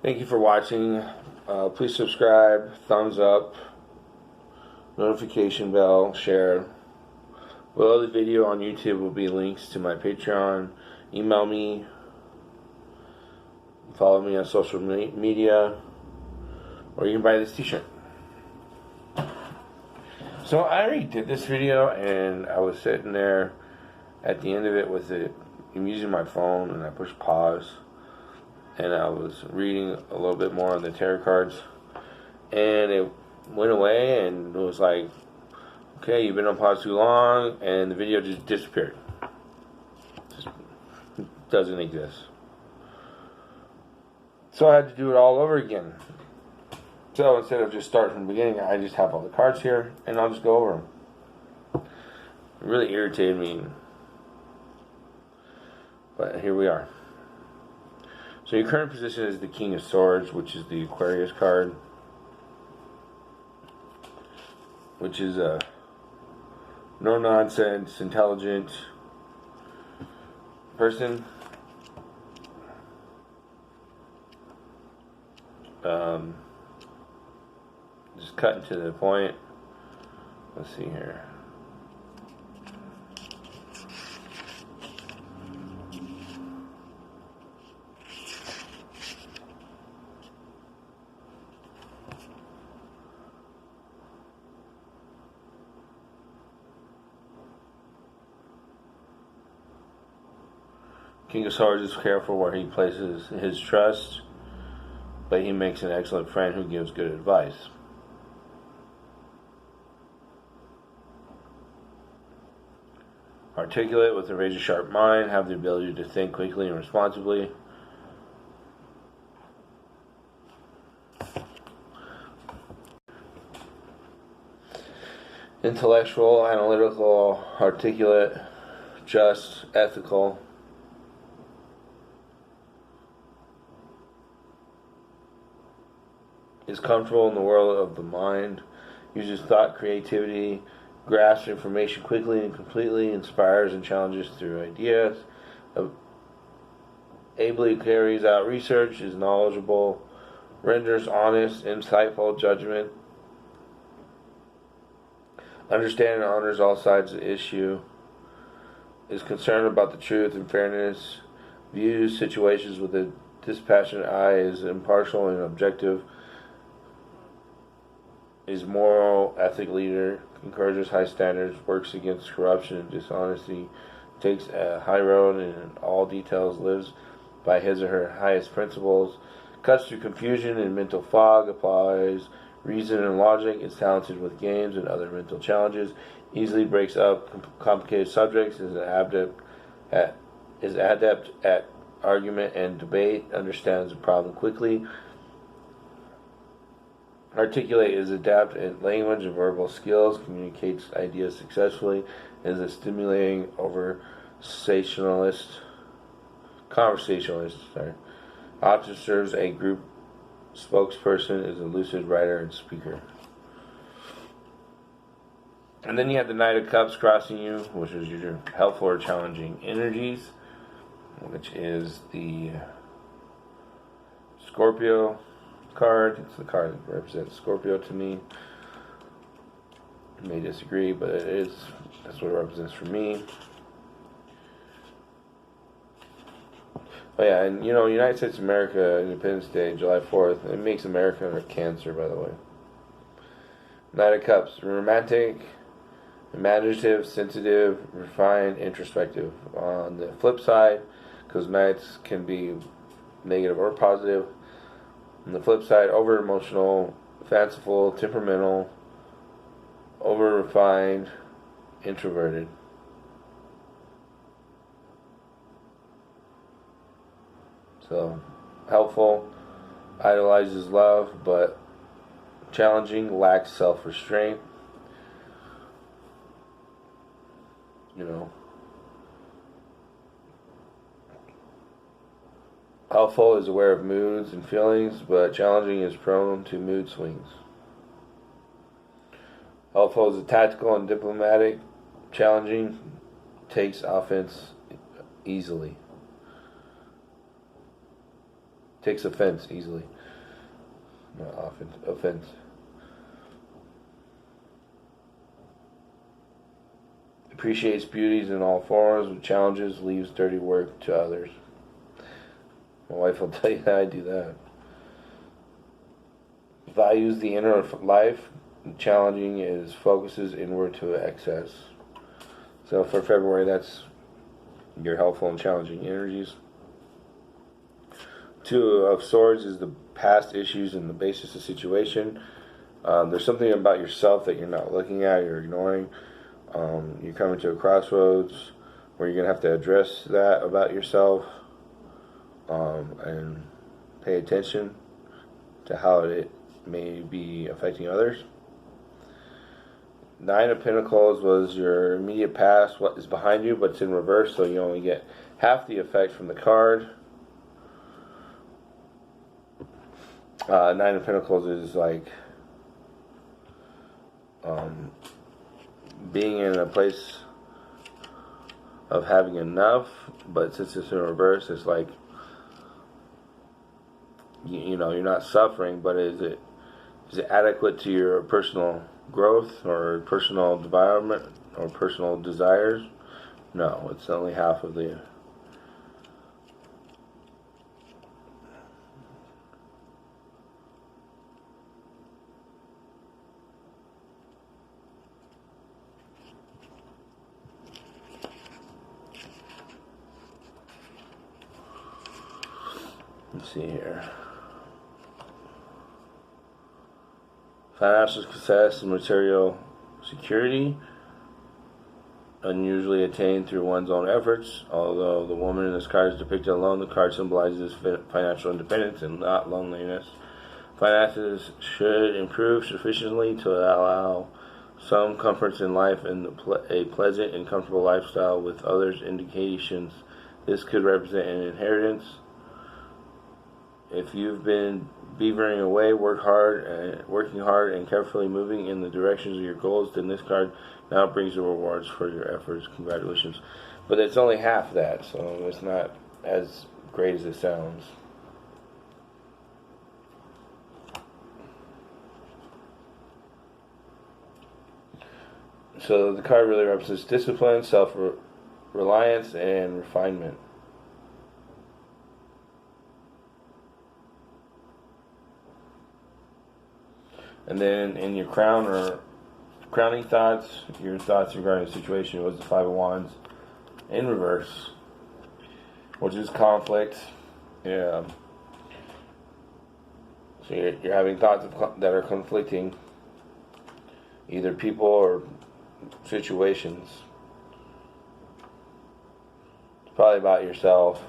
Thank you for watching. Please subscribe, thumbs up, notification bell, share. Below the video on YouTube will be links to my Patreon. Email me, follow me on social media, or you can buy this t-shirt. So I already did this video, and I was sitting there at the end of it with it. I'm using my phone, and I pushed pause, and I was reading a little bit more on the tarot cards, and it went away, and it was like, okay, you've been on pause too long, and the video just disappeared. Just doesn't exist. So I had to do it all over again. So instead of just starting from the beginning, I just have all the cards here, and I'll just go over them. It really irritated me, but here we are. So your current position is the King of Swords, which is the Aquarius card, which is a no-nonsense, intelligent person. Just cutting to the point. Let's see here. King of Swords is careful where he places his trust, but he makes an excellent friend who gives good advice. Articulate with a razor-sharp mind, have the ability to think quickly and responsibly. Intellectual, analytical, articulate, just, ethical. Is comfortable in the world of the mind, uses thought, creativity, grasps information quickly and completely, inspires and challenges through ideas, ably carries out research, is knowledgeable, renders honest, insightful judgment, understands and honors all sides of the issue, is concerned about the truth and fairness, views situations with a dispassionate eye, is impartial and objective, is moral, ethic leader, encourages high standards, works against corruption and dishonesty, takes a high road and in all details lives by his or her highest principles, cuts through confusion and mental fog, applies reason and logic, is talented with games and other mental challenges, easily breaks up complicated subjects, is adept at argument and debate, understands a problem quickly, articulate is adept at language and verbal skills, communicates ideas successfully, is a stimulating conversationalist. Often serves a group spokesperson, is a lucid writer and speaker. And then you have the Knight of Cups crossing you, which is your helpful or challenging energies, which is the Scorpio card. It's the card that represents Scorpio to me. You may disagree, but that's what it represents for me. Oh yeah, and United States of America, Independence Day, July 4th, it makes America a Cancer, by the way. Knight of Cups, romantic, imaginative, sensitive, refined, introspective. On the flip side, because Knights can be negative or positive, on the flip side, over-emotional, fanciful, temperamental, over-refined, introverted. So, helpful, idolizes love, but challenging, lacks self-restraint. Helpful is aware of moods and feelings, but challenging is prone to mood swings. Helpful is tactical and diplomatic. Challenging takes offense easily. Takes offense easily. Not often. Offense. Appreciates beauties in all forms, with challenges, leaves dirty work to others. My wife will tell you that I do that. Values the inner life. Challenging is focuses inward to excess. So for February, that's your helpful and challenging energies. Two of Swords is the past issues and the basis of situation. There's something about yourself that you're not looking at, you're ignoring. You're coming to a crossroads where you're going to have to address that about yourself and pay attention to how it may be affecting others. Nine of Pentacles was your immediate past, what is behind you, but it's in reverse, so you only get half the effect from the card. Nine of Pentacles is like being in a place of having enough, but since it's in reverse, it's like you know, you're not suffering, but is it adequate to your personal growth or personal development or personal desires? No, it's only half of the. Let's see here. Financial success and material security, unusually attained through one's own efforts. Although the woman in this card is depicted alone, the card symbolizes financial independence and not loneliness. Finances should improve sufficiently to allow some comforts in life and a pleasant and comfortable lifestyle with others' indications. This could represent an inheritance. If you've been beavering away, working hard and carefully moving in the directions of your goals, then this card now brings the rewards for your efforts. Congratulations. But it's only half that, so it's not as great as it sounds. So the card really represents discipline, self-reliance, and refinement. And then in your crown or crowning thoughts, your thoughts regarding the situation was the Five of Wands in reverse, which is conflict. Yeah. So you're having thoughts that are conflicting, either people or situations. It's probably about yourself.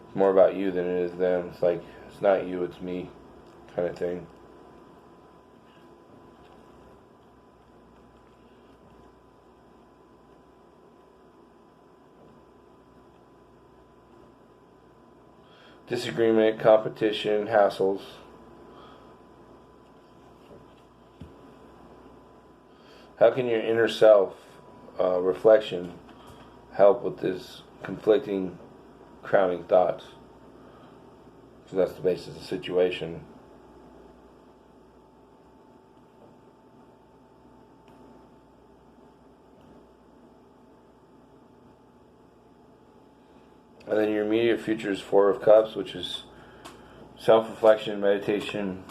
It's more about you than it is them. It's like, it's not you, it's me kind of thing. Disagreement, competition, hassles. How can your inner self reflection help with this conflicting, crowning thoughts? So that's the basis of the situation. And then your immediate future is Four of Cups, which is self-reflection, meditation,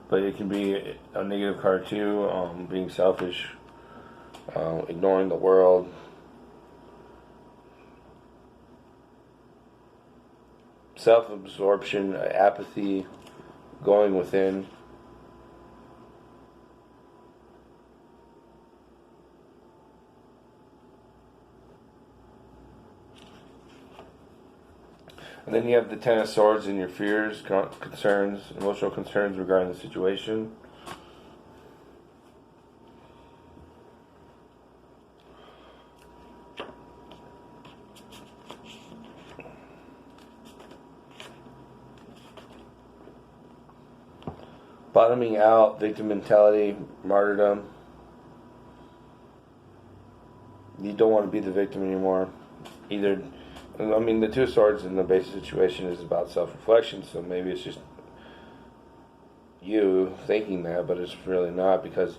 but it can be a negative card too, being selfish, ignoring the world. Self-absorption, apathy, going within. And then you have the Ten of Swords and your fears, concerns, emotional concerns regarding the situation. Bottoming out, victim mentality, martyrdom. You don't want to be the victim anymore. Either And, I mean, the Two of Swords in the basic situation is about self-reflection, so maybe it's just you thinking that, but it's really not, because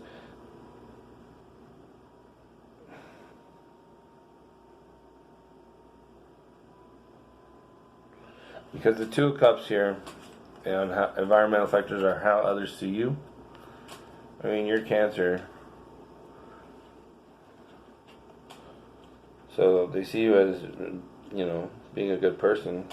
the Two of Cups here, and how environmental factors are how others see you. I mean, you're Cancer, so they see you as, being a good person.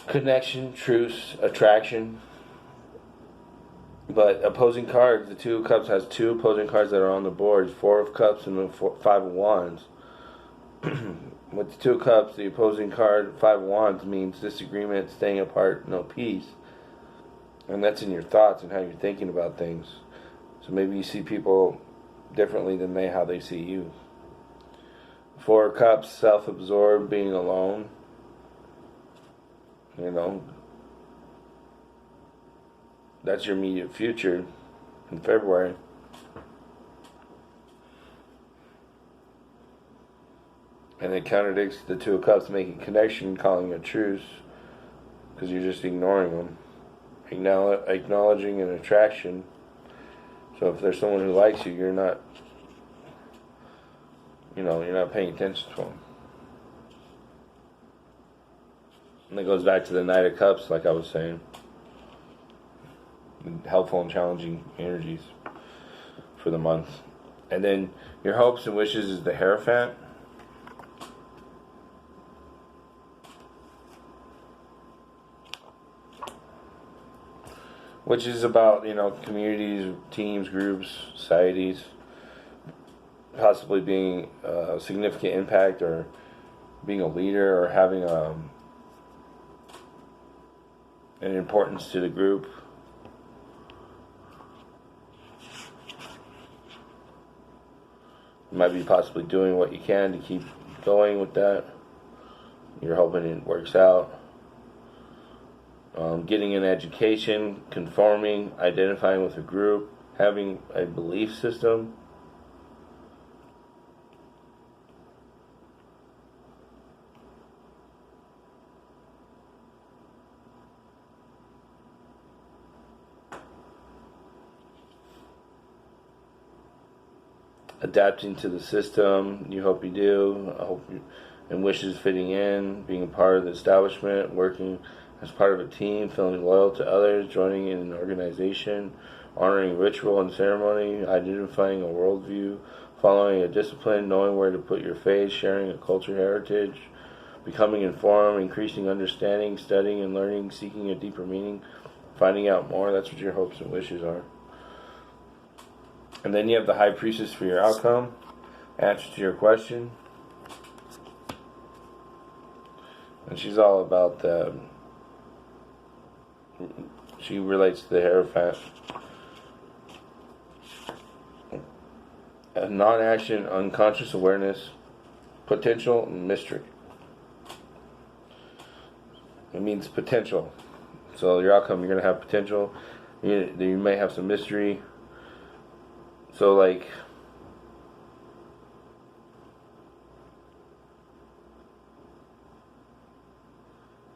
Connection, truce, attraction. But opposing cards, the Two of Cups has two opposing cards that are on the board. Four of Cups and the Five of Wands. With the Two of Cups, the opposing card, Five of Wands, means disagreement, staying apart, no peace. And that's in your thoughts and how you're thinking about things. So maybe you see people differently than how they see you. Four of Cups, self-absorbed, being alone. That's your immediate future in February. And it contradicts the Two of Cups making connection, calling a truce, because you're just ignoring them. Acknowledging an attraction. So if there's someone who likes you, you're not paying attention to them. And it goes back to the Knight of Cups, like I was saying. Helpful and challenging energies for the month. And then your hopes and wishes is the Hierophant. Which is about, communities, teams, groups, societies, possibly being a significant impact, or being a leader, or having an importance to the group. You might be possibly doing what you can to keep going with that. You're hoping it works out. Getting an education, conforming, identifying with a group, having a belief system. Adapting to the system, you hope you do. I hope you, and wishes fitting in, being a part of the establishment, working as part of a team, feeling loyal to others, joining in an organization, honoring ritual and ceremony, identifying a worldview, following a discipline, knowing where to put your faith, sharing a culture heritage, becoming informed, increasing understanding, studying and learning, seeking a deeper meaning, finding out more. That's what your hopes and wishes are. And then you have the High Priestess for your outcome, answer to your question. And she's all about she relates to the Hierophant. Non-action, unconscious awareness, potential, and mystery. It means potential. So your outcome, you're going to have potential. You may have some mystery. So like,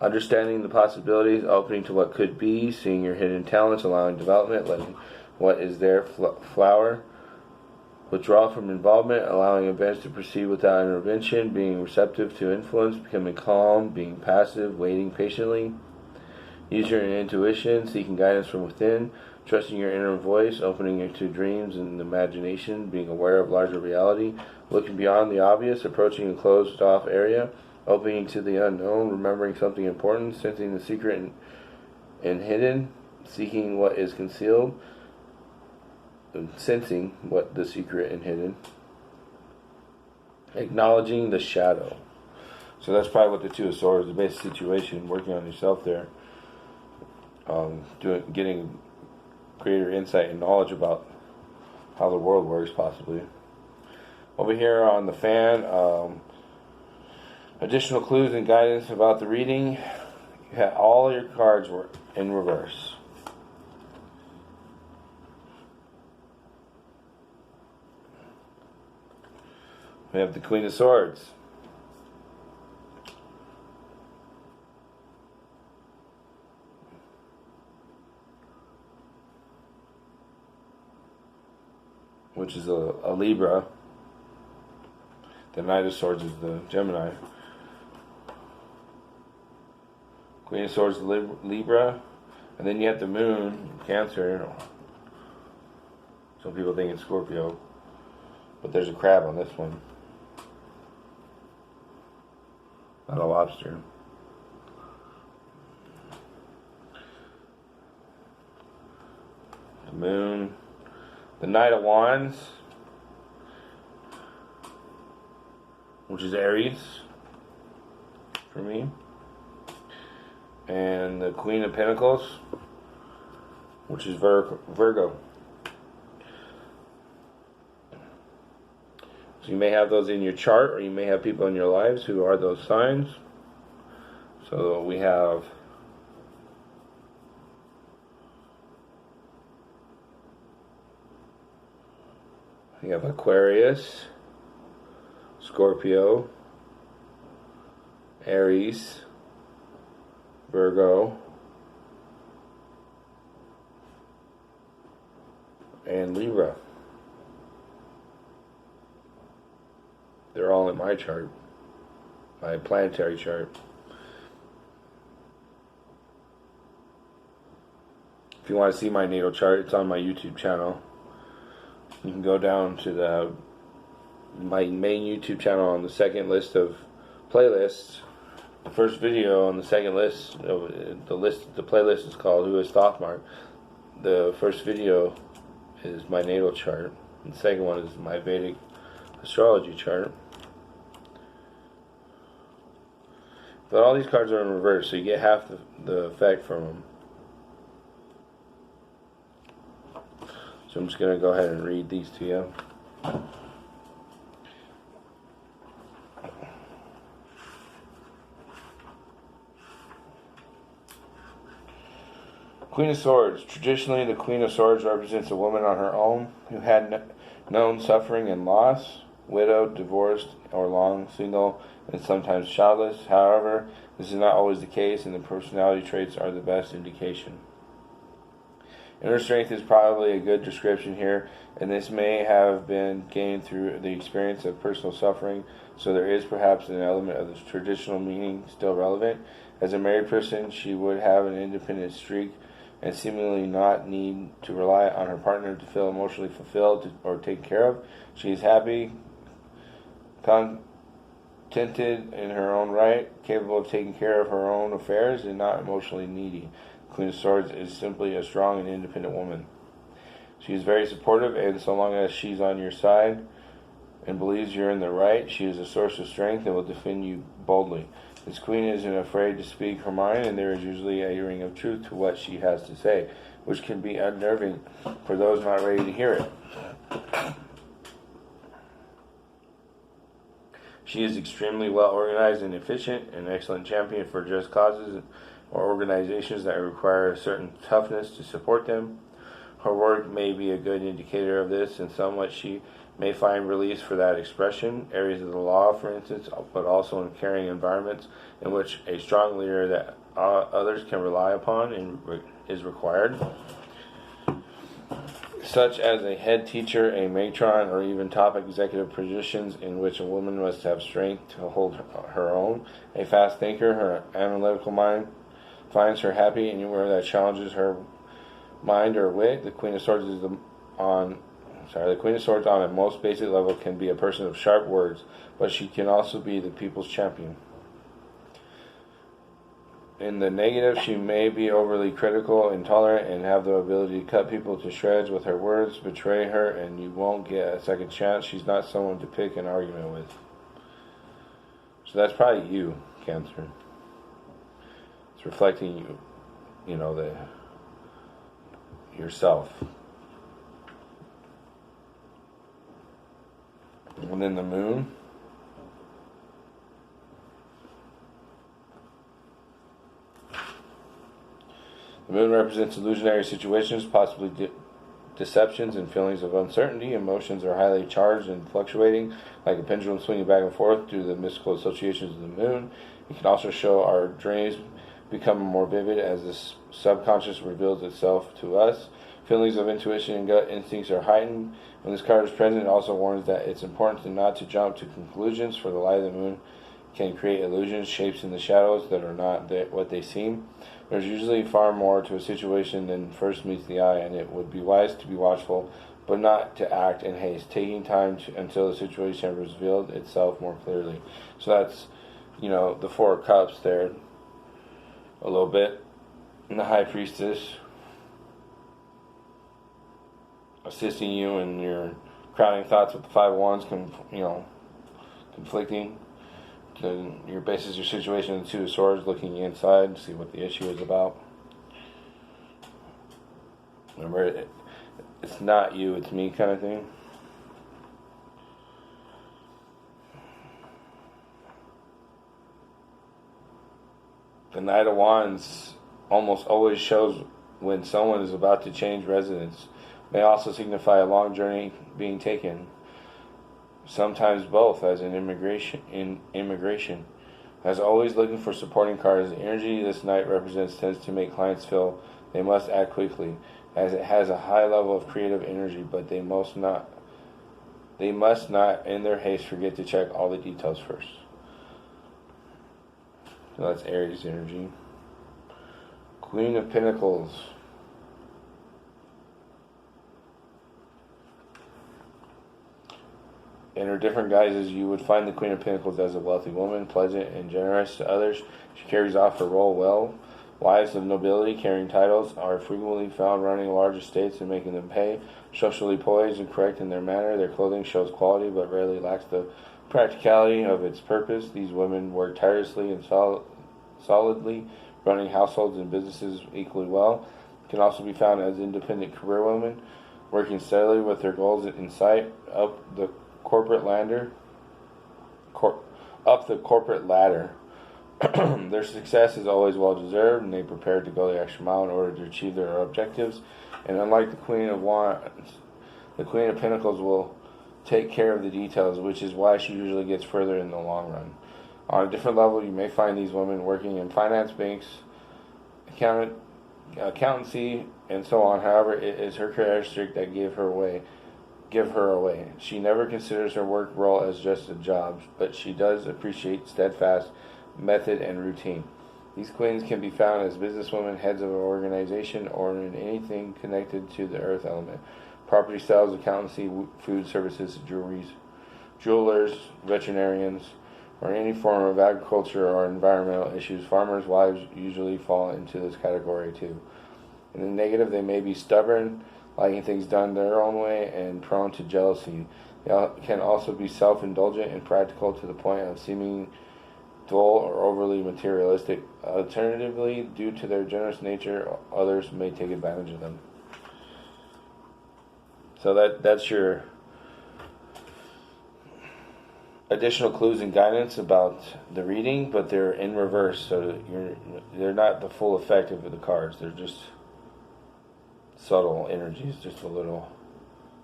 understanding the possibilities, opening to what could be, seeing your hidden talents, allowing development, letting what is there flower. Withdrawal from involvement, allowing events to proceed without intervention, being receptive to influence, becoming calm, being passive, waiting patiently. Use your intuition, seeking guidance from within, trusting your inner voice, opening into dreams and imagination, being aware of larger reality, looking beyond the obvious, approaching a closed-off area, opening to the unknown, remembering something important, sensing the secret and hidden, seeking what is concealed, and sensing what the secret and hidden, acknowledging the shadow. So that's probably what the Two of Swords, the basic situation, working on yourself there, getting greater insight and knowledge about how the world works, possibly. Over here on the fan, additional clues and guidance about the reading. You had all your cards were in reverse. We have the Queen of Swords. Which is a Libra. The Knight of Swords is the Gemini. Queen of Swords, Libra. And then you have the Moon, Cancer. Some people think it's Scorpio. But there's a crab on this one. Not a lobster. The Moon. The Knight of Wands, which is Aries for me. And the Queen of Pentacles, which is Virgo. So you may have those in your chart, or you may have people in your lives who are those signs. So we have Aquarius, Scorpio, Aries, Virgo, and Libra. They're all in my chart, my planetary chart. If you want to see my natal chart, it's on my YouTube channel. You can go down to my main YouTube channel on the second list of playlists. The first video on the second list, the playlist is called Who is Thothmark. The first video is my natal chart. And the second one is my Vedic astrology chart. But all these cards are in reverse, so you get half the effect from them. So I'm just going to go ahead and read these to you. Queen of Swords. Traditionally, the Queen of Swords represents a woman on her own who had known suffering and loss, widowed, divorced, or long single, and sometimes childless. However, this is not always the case, and the personality traits are the best indication. Inner strength is probably a good description here, and this may have been gained through the experience of personal suffering, so there is perhaps an element of the traditional meaning still relevant. As a married person, she would have an independent streak and seemingly not need to rely on her partner to feel emotionally fulfilled or taken care of. She is happy, contented in her own right, capable of taking care of her own affairs, and not emotionally needy. Queen of Swords is simply a strong and independent woman. She is very supportive, and so long as she's on your side and believes you're in the right, she is a source of strength and will defend you boldly. This queen isn't afraid to speak her mind, and there is usually a ring of truth to what she has to say, which can be unnerving for those not ready to hear it. She is extremely well organized and efficient, an excellent champion for just causes or organizations that require a certain toughness to support them. Her work may be a good indicator of this, and somewhat she may find release for that expression, areas of the law, for instance, but also in caring environments in which a strong leader that others can rely upon is required, such as a head teacher, a matron, or even top executive positions in which a woman must have strength to hold her own. A fast thinker, her analytical mind finds her happy anywhere that challenges her mind or wit. The Queen of Swords on a most basic level can be a person of sharp words, but she can also be the people's champion. In the negative, she may be overly critical, intolerant, and have the ability to cut people to shreds with her words, betray her, and you won't get a second chance. She's not someone to pick an argument with. So that's probably you, Cancer. It's reflecting yourself. And then the moon. The moon represents illusionary situations, possibly deceptions and feelings of uncertainty. Emotions are highly charged and fluctuating, like a pendulum swinging back and forth due to the mystical associations of the moon. It can also show our dreams become more vivid as the subconscious reveals itself to us. Feelings of intuition and gut instincts are heightened. When this card is present, it also warns that it's important not to jump to conclusions, for the light of the moon can create illusions, shapes in the shadows that are not what they seem. There's usually far more to a situation than first meets the eye, and it would be wise to be watchful, but not to act in haste, taking time until the situation has revealed itself more clearly. So that's, the Four of Cups there, a little bit. And the High Priestess, assisting you in your crowding thoughts with the Five of Wands, conflicting. Your basis, your situation, and the Two of Swords, looking inside to see what the issue is about. Remember, it's not you, it's me kind of thing. The Knight of Wands almost always shows when someone is about to change residence. May also signify a long journey being taken. Sometimes both, as in immigration. As always, looking for supporting cards. The energy this Knight represents tends to make clients feel they must act quickly, as it has a high level of creative energy, but they must not, in their haste, forget to check all the details first. So that's Aries energy. Queen of Pentacles. In her different guises, you would find the Queen of Pentacles as a wealthy woman, pleasant and generous to others. She carries off her role well. Wives of nobility carrying titles are frequently found running large estates and making them pay. Socially poised and correct in their manner, their clothing shows quality but rarely lacks the practicality of its purpose. These women work tirelessly and solidly, running households and businesses equally well. Can also be found as independent career women, working steadily with their goals in sight up the corporate ladder. Their success is always well deserved, and they prepare to go the extra mile in order to achieve their objectives. And unlike the Queen of Wands, the Queen of Pentacles will take care of the details, which is why she usually gets further in the long run. On a different level, you may find these women working in finance, banks, accountancy, and so on. However, it is her characteristic that give her away. She never considers her work role as just a job, but she does appreciate steadfast method and routine. These queens can be found as businesswomen, heads of an organization, or in anything connected to the earth element. Property sales, accountancy, food services, jewelers, veterinarians, or any form of agriculture or environmental issues. Farmers' wives usually fall into this category too. In the negative, they may be stubborn, liking things done their own way, and prone to jealousy. They can also be self-indulgent and practical to the point of seeming dull or overly materialistic. Alternatively, due to their generous nature, others may take advantage of them. So that's your additional clues and guidance about the reading, but they're in reverse, so they're not the full effect of the cards. They're just subtle energies, just a little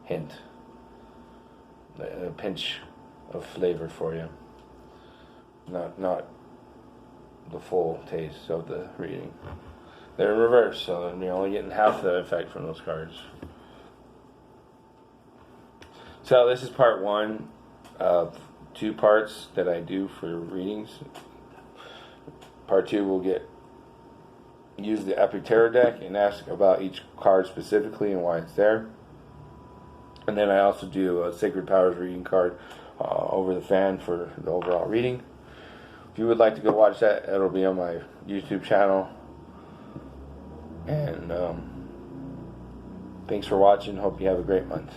hint, a pinch of flavor for you. Not the full taste of the reading. They're in reverse, so you're only getting half the effect from those cards. So this is part one of 2 parts that I do for readings. Part 2 will use the Epic Tarot deck and ask about each card specifically and why it's there. And then I also do a Sacred Powers reading card over the fan for the overall reading. If you would like to go watch that, it'll be on my YouTube channel. And thanks for watching. Hope you have a great month.